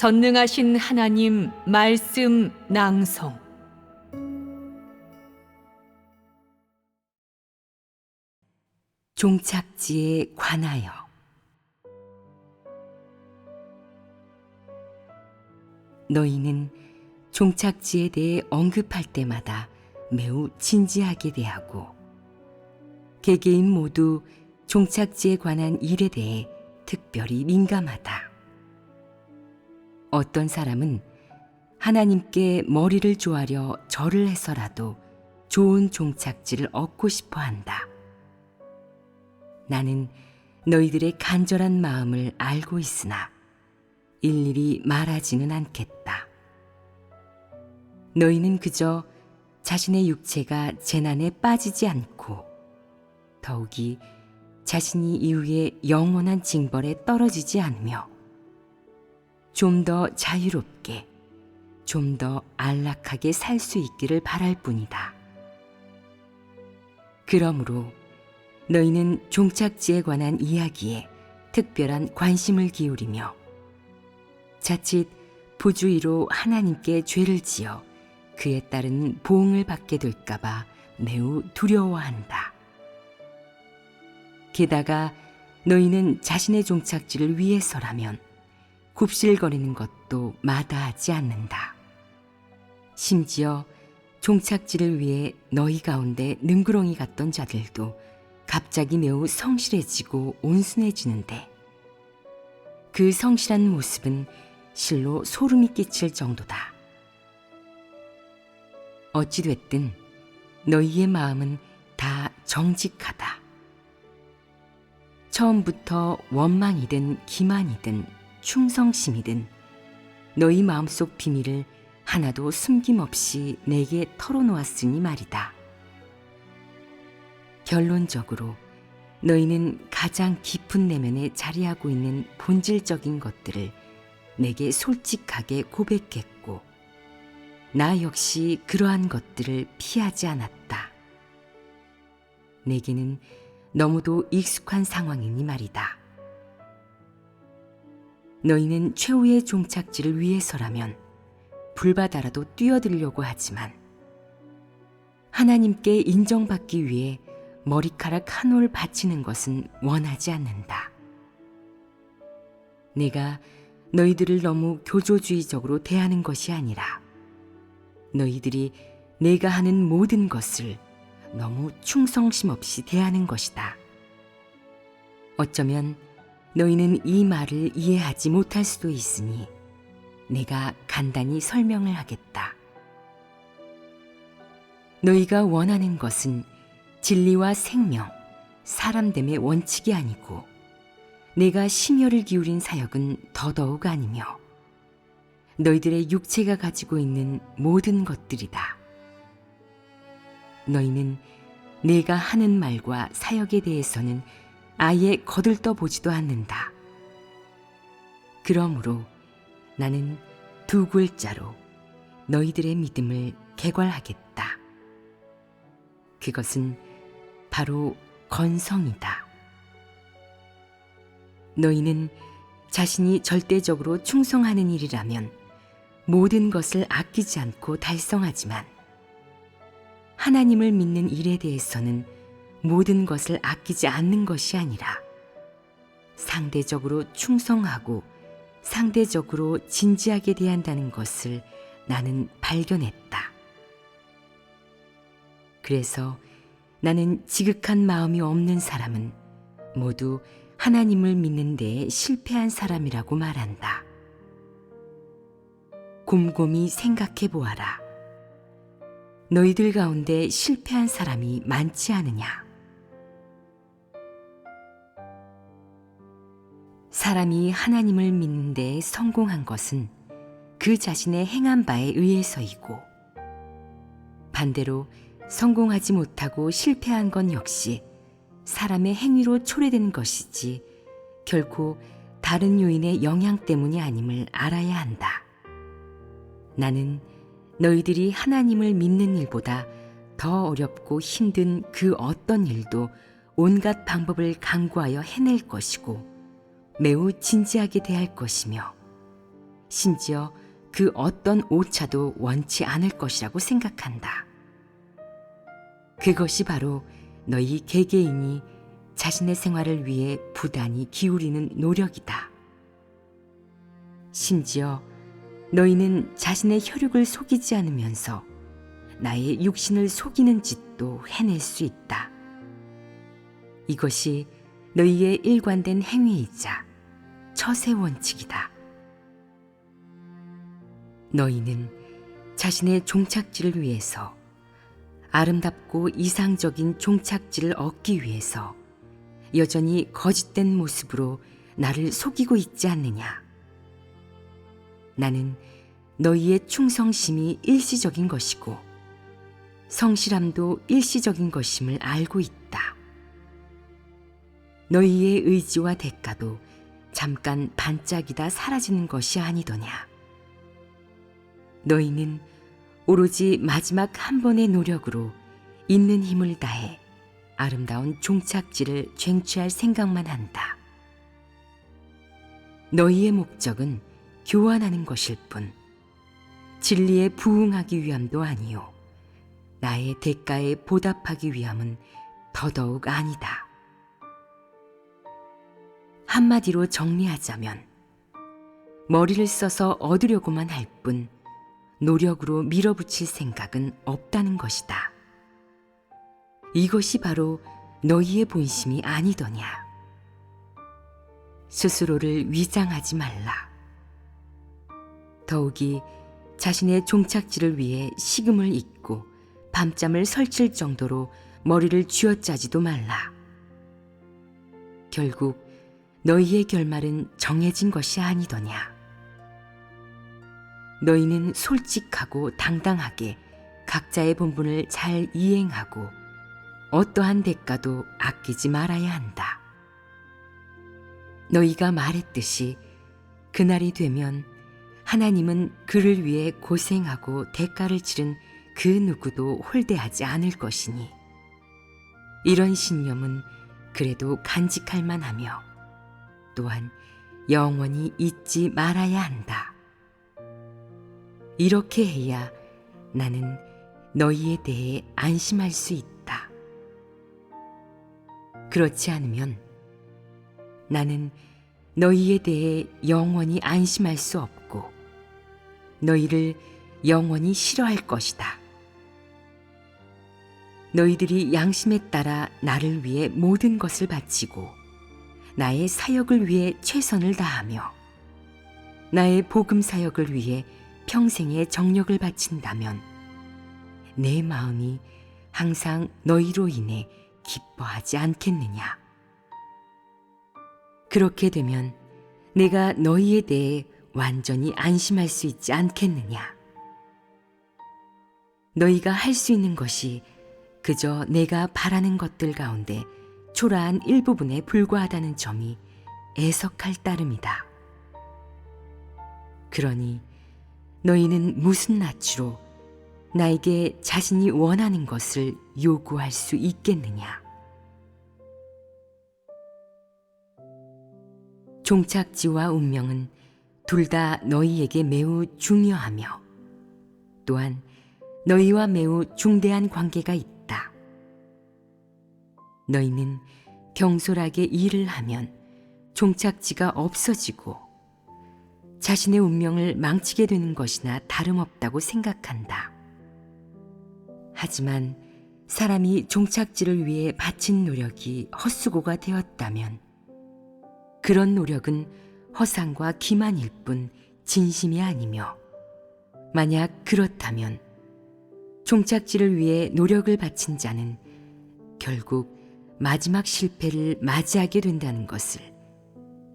전능하신 하나님 말씀 낭송. 종착지에 관하여. 너희는 종착지에 대해 언급할 때마다 매우 진지하게 대하고, 개개인 모두 종착지에 관한 일에 대해 특별히 민감하다. 어떤 사람은 하나님께 머리를 조아려 절을 해서라도 좋은 종착지를 얻고 싶어 한다. 나는 너희들의 간절한 마음을 알고 있으나 일일이 말하지는 않겠다. 너희는 그저 자신의 육체가 재난에 빠지지 않고 더욱이 자신이 이후에 영원한 징벌에 떨어지지 않으며 좀 더 자유롭게, 좀 더 안락하게 살 수 있기를 바랄 뿐이다. 그러므로 너희는 종착지에 관한 이야기에 특별한 관심을 기울이며 자칫 부주의로 하나님께 죄를 지어 그에 따른 보응을 받게 될까 봐 매우 두려워한다. 게다가 너희는 자신의 종착지를 위해서라면 굽실거리는 것도 마다하지 않는다. 심지어 종착지를 위해 너희 가운데 능구렁이 같던 자들도 갑자기 매우 성실해지고 온순해지는데, 그 성실한 모습은 실로 소름이 끼칠 정도다. 어찌됐든 너희의 마음은 다 정직하다. 처음부터 원망이든 기만이든 충성심이든 너희 마음속 비밀을 하나도 숨김없이 내게 털어놓았으니 말이다. 결론적으로 너희는 가장 깊은 내면에 자리하고 있는 본질적인 것들을 내게 솔직하게 고백했고, 나 역시 그러한 것들을 피하지 않았다. 내게는 너무도 익숙한 상황이니 말이다. 너희는 최후의 종착지를 위해서라면 불바다라도 뛰어들려고 하지만 하나님께 인정받기 위해 머리카락 한 올 바치는 것은 원하지 않는다. 내가 너희들을 너무 교조주의적으로 대하는 것이 아니라 너희들이 내가 하는 모든 것을 너무 충성심 없이 대하는 것이다. 어쩌면 너희는 이 말을 이해하지 못할 수도 있으니 내가 간단히 설명을 하겠다. 너희가 원하는 것은 진리와 생명, 사람됨의 원칙이 아니고 내가 심혈을 기울인 사역은 더더욱 아니며 너희들의 육체가 가지고 있는 모든 것들이다. 너희는 내가 하는 말과 사역에 대해서는 아예 거들떠 보지도 않는다. 그러므로 나는 두 글자로 너희들의 믿음을 객괄하겠다. 그것은 바로 건성이다. 너희는 자신이 절대적으로 충성하는 일이라면 모든 것을 아끼지 않고 달성하지만 하나님을 믿는 일에 대해서는 모든 것을 아끼지 않는 것이 아니라 상대적으로 충성하고 상대적으로 진지하게 대한다는 것을 나는 발견했다. 그래서 나는 지극한 마음이 없는 사람은 모두 하나님을 믿는 데에 실패한 사람이라고 말한다. 곰곰이 생각해 보아라. 너희들 가운데 실패한 사람이 많지 않으냐? 사람이 하나님을 믿는 데에 성공한 것은 그 자신의 행한 바에 의해서이고, 반대로 성공하지 못하고 실패한 건 역시 사람의 행위로 초래된 것이지 결코 다른 요인의 영향 때문이 아님을 알아야 한다. 나는 너희들이 하나님을 믿는 일보다 더 어렵고 힘든 그 어떤 일도 온갖 방법을 강구하여 해낼 것이고 매우 진지하게 대할 것이며 심지어 그 어떤 오차도 원치 않을 것이라고 생각한다. 그것이 바로 너희 개개인이 자신의 생활을 위해 부단히 기울이는 노력이다. 심지어 너희는 자신의 혈육을 속이지 않으면서 나의 육신을 속이는 짓도 해낼 수 있다. 이것이 너희의 일관된 행위이자 처세 원칙이다. 너희는 자신의 종착지를 위해서, 아름답고 이상적인 종착지를 얻기 위해서 여전히 거짓된 모습으로 나를 속이고 있지 않느냐. 나는 너희의 충성심이 일시적인 것이고 성실함도 일시적인 것임을 알고 있다. 너희의 의지와 대가도 잠깐 반짝이다 사라지는 것이 아니더냐. 너희는 오로지 마지막 한 번의 노력으로 있는 힘을 다해 아름다운 종착지를 쟁취할 생각만 한다. 너희의 목적은 교환하는 것일 뿐 진리에 부응하기 위함도 아니요 나의 대가에 보답하기 위함은 더더욱 아니다. 한마디로 정리하자면 머리를 써서 얻으려고만 할 뿐 노력으로 밀어붙일 생각은 없다는 것이다. 이것이 바로 너희의 본심이 아니더냐. 스스로를 위장하지 말라. 더욱이 자신의 종착지를 위해 식음을 잊고 밤잠을 설칠 정도로 머리를 쥐어짜지도 말라. 결국 너희의 결말은 정해진 것이 아니더냐. 너희는 솔직하고 당당하게 각자의 본분을 잘 이행하고 어떠한 대가도 아끼지 말아야 한다. 너희가 말했듯이 그날이 되면 하나님은 그를 위해 고생하고 대가를 치른 그 누구도 홀대하지 않을 것이니 이런 신념은 그래도 간직할 만하며 또한 영원히 잊지 말아야 한다. 이렇게 해야 나는 너희에 대해 안심할 수 있다. 그렇지 않으면 나는 너희에 대해 영원히 안심할 수 없고 너희를 영원히 싫어할 것이다. 너희들이 양심에 따라 나를 위해 모든 것을 바치고 나의 사역을 위해 최선을 다하며 나의 복음 사역을 위해 평생의 정력을 바친다면 내 마음이 항상 너희로 인해 기뻐하지 않겠느냐. 그렇게 되면 내가 너희에 대해 완전히 안심할 수 있지 않겠느냐. 너희가 할 수 있는 것이 그저 내가 바라는 것들 가운데 초라한 일부분에 불과하다는 점이 애석할 따름이다. 그러니 너희는 무슨 낯으로 나에게 자신이 원하는 것을 요구할 수 있겠느냐. 종착지와 운명은 둘 다 너희에게 매우 중요하며 또한 너희와 매우 중대한 관계가 있다. 너희는 경솔하게 일을 하면 종착지가 없어지고 자신의 운명을 망치게 되는 것이나 다름없다고 생각한다. 하지만 사람이 종착지를 위해 바친 노력이 헛수고가 되었다면 그런 노력은 허상과 기만일 뿐 진심이 아니며 만약 그렇다면 종착지를 위해 노력을 바친 자는 결국 마지막 실패를 맞이하게 된다는 것을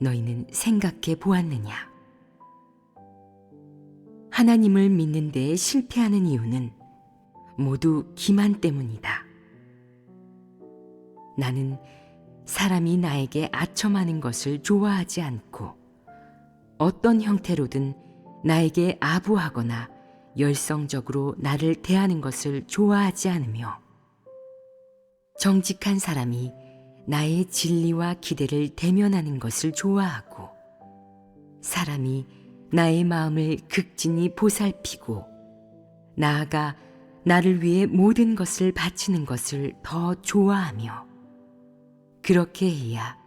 너희는 생각해 보았느냐? 하나님을 믿는 데에 실패하는 이유는 모두 기만 때문이다. 나는 사람이 나에게 아첨하는 것을 좋아하지 않고 어떤 형태로든 나에게 아부하거나 열성적으로 나를 대하는 것을 좋아하지 않으며 정직한 사람이 나의 진리와 기대를 대면하는 것을 좋아하고 사람이 나의 마음을 극진히 보살피고 나아가 나를 위해 모든 것을 바치는 것을 더 좋아하며 그렇게 해야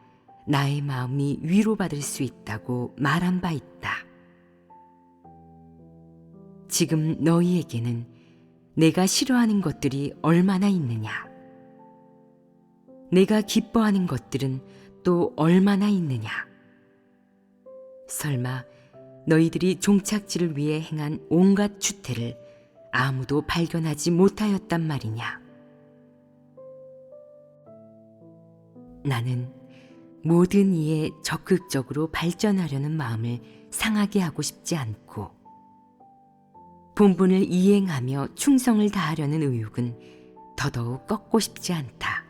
나의 마음이 위로받을 수 있다고 말한 바 있다. 지금 너희에게는 내가 싫어하는 것들이 얼마나 있느냐? 내가 기뻐하는 것들은 또 얼마나 있느냐? 설마 너희들이 종착지를 위해 행한 온갖 추태를 아무도 발견하지 못하였단 말이냐? 나는 모든 이에 적극적으로 발전하려는 마음을 상하게 하고 싶지 않고 본분을 이행하며 충성을 다하려는 의욕은 더더욱 꺾고 싶지 않다.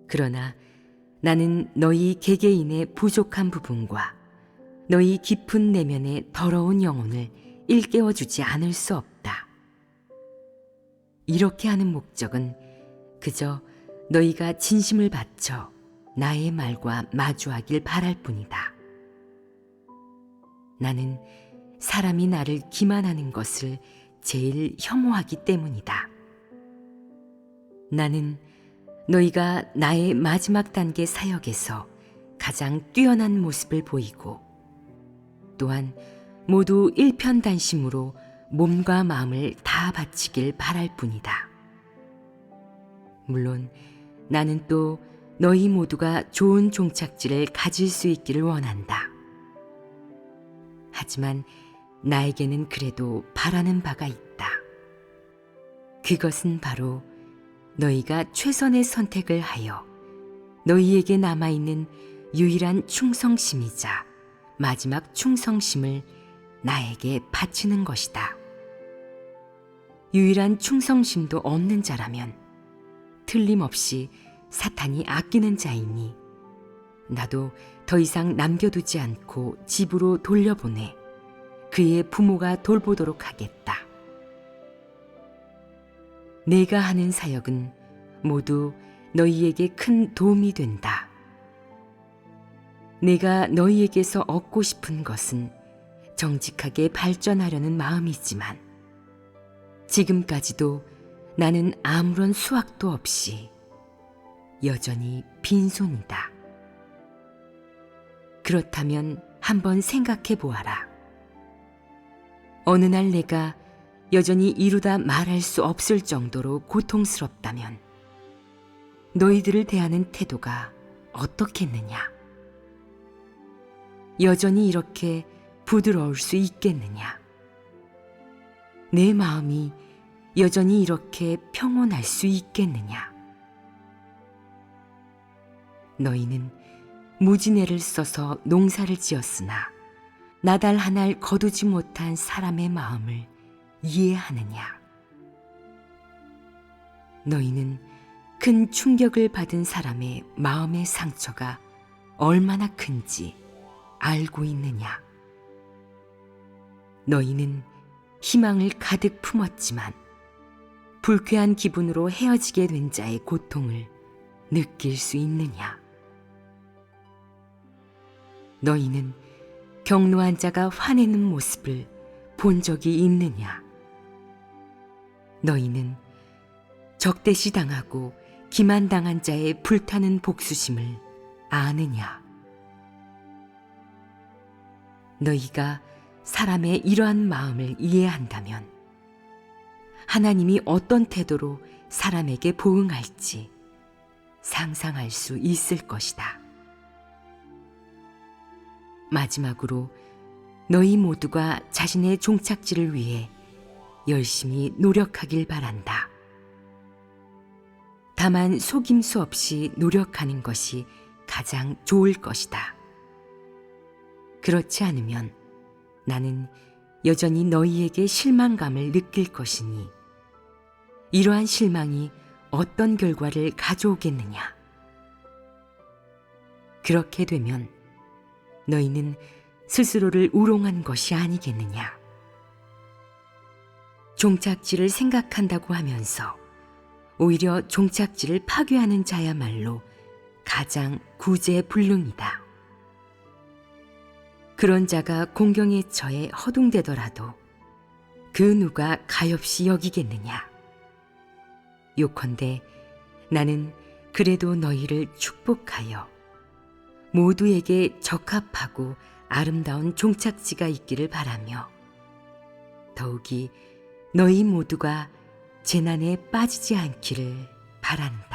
그러나 나는 너희 개개인의 부족한 부분과 너희 깊은 내면의 더러운 영혼을 일깨워 주지 않을 수 없다. 이렇게 하는 목적은 그저 너희가 진심을 바쳐 나의 말과 마주하길 바랄 뿐이다. 나는 사람이 나를 기만하는 것을 제일 혐오하기 때문이다. 나는 너희가 나의 마지막 단계 사역에서 가장 뛰어난 모습을 보이고 또한 모두 일편단심으로 몸과 마음을 다 바치길 바랄 뿐이다. 물론 나는 또 너희 모두가 좋은 종착지를 가질 수 있기를 원한다. 하지만 나에게는 그래도 바라는 바가 있다. 그것은 바로 너희가 최선의 선택을 하여 너희에게 남아있는 유일한 충성심이자 마지막 충성심을 나에게 바치는 것이다. 유일한 충성심도 없는 자라면 틀림없이 사탄이 아끼는 자이니 나도 더 이상 남겨두지 않고 집으로 돌려보내 그의 부모가 돌보도록 하겠다. 내가 하는 사역은 모두 너희에게 큰 도움이 된다. 내가 너희에게서 얻고 싶은 것은 정직하게 발전하려는 마음이지만 지금까지도 나는 아무런 수확도 없이 여전히 빈손이다. 그렇다면 한번 생각해 보아라. 어느 날 내가 여전히 이루다 말할 수 없을 정도로 고통스럽다면 너희들을 대하는 태도가 어떻겠느냐? 여전히 이렇게 부드러울 수 있겠느냐? 내 마음이 여전히 이렇게 평온할 수 있겠느냐? 너희는 무지내를 써서 농사를 지었으나 나달 한 알 거두지 못한 사람의 마음을 이해하느냐? 너희는 큰 충격을 받은 사람의 마음의 상처가 얼마나 큰지 알고 있느냐? 너희는 희망을 가득 품었지만 불쾌한 기분으로 헤어지게 된 자의 고통을 느낄 수 있느냐? 너희는 경노한 자가 화내는 모습을 본 적이 있느냐? 너희는 적대시 당하고 기만당한 자의 불타는 복수심을 아느냐? 너희가 사람의 이러한 마음을 이해한다면 하나님이 어떤 태도로 사람에게 보응할지 상상할 수 있을 것이다. 마지막으로 너희 모두가 자신의 종착지를 위해 열심히 노력하길 바란다. 다만 속임수 없이 노력하는 것이 가장 좋을 것이다. 그렇지 않으면 나는 여전히 너희에게 실망감을 느낄 것이니 이러한 실망이 어떤 결과를 가져오겠느냐? 그렇게 되면 너희는 스스로를 우롱한 것이 아니겠느냐? 종착지를 생각한다고 하면서 오히려 종착지를 파괴하는 자야말로 가장 구제불능이다. 그런 자가 공경에 처해 허둥대더라도 그 누가 가엾이 여기겠느냐. 요컨대 나는 그래도 너희를 축복하여 모두에게 적합하고 아름다운 종착지가 있기를 바라며 더욱이 너희 모두가 재난에 빠지지 않기를 바란다.